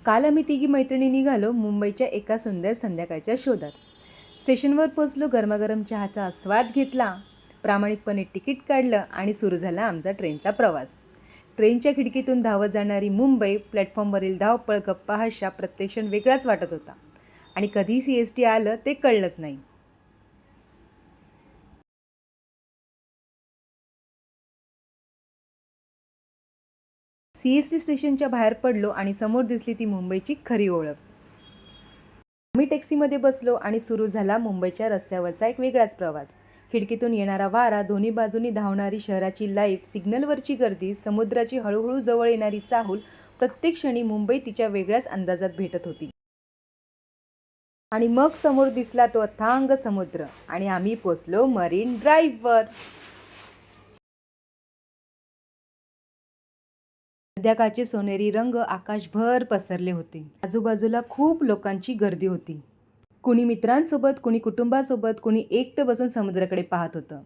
काल आम्ही तिघी मैत्रिणी निघालो मुंबईच्या एका सुंदर संध्याकाळच्या शोधात. स्टेशनवर पोचलो, गरमागरम चहाचा आस्वाद घेतला, प्रामाणिकपणे तिकीट काढलं आणि सुरू झाला आमचा ट्रेनचा प्रवास. ट्रेनच्या खिडकीतून धावत जाणारी मुंबई, प्लॅटफॉर्मवरील धावपळ, गप्पा, हा प्रत्येक क्षण वेगळाच वाटत होता आणि कधी CST आलं ते कळलंच नाही. CST स्टेशनच्या बाहेर पडलो आणि समोर दिसली ती मुंबईची खरी ओळख. आम्ही टॅक्सीमध्ये बसलो आणि सुरू झाला मुंबईच्या रस्त्यावरचा एक वेगळाच प्रवास. खिडकीतून येणारा वारा, दोन्ही बाजूनी धावणारी शहराची लाईफ, सिग्नलवरची गर्दी, समुद्राची हळूहळू जवळ येणारी चाहूल, प्रत्येक क्षणी मुंबई तिच्या वेगळ्याच अंदाजात भेटत होती. आणि मग समोर दिसला तो अथांग समुद्र आणि आम्ही पोचलो मरीन ड्राईव्हवर. संध्याकाळचे सोनेरी रंग आकाशभर पसरले होते. आजूबाजूला खूप लोकांची गर्दी होती. कुणी मित्रांसोबत, कुणी कुटुंबासोबत, कुणी एकटं बसून समुद्राकडे पाहत होतं.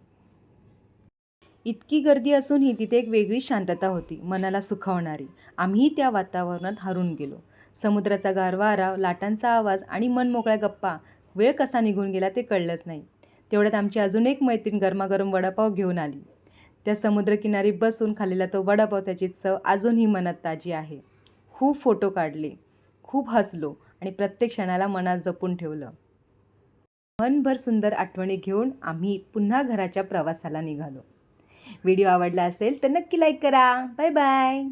इतकी गर्दी असूनही तिथे एक वेगळी शांतता होती, मनाला सुखावणारी. आम्ही त्या वातावरणात हरून गेलो. समुद्राचा गार वारा, लाटांचा आवाज आणि मनमोकळ्या गप्पा. वेळ कसा निघून गेला ते कळलंच नाही. तेवढ्यात आमची अजून एक मैत्रीण गरमागरम वडापाव घेऊन आली. त्या समुद्रकिनारी बसून खाल्लेला तो वडापाव, त्याची चव अजूनही मनात ताजी आहे. खूप फोटो काढले, खूप हसलो आणि प्रत्येक क्षणाला मनात जपून ठेवलं. मनभर सुंदर आठवणी घेऊन आम्ही पुन्हा घराच्या प्रवासाला निघालो. व्हिडिओ आवडला असेल तर नक्की लाईक करा. Bye bye.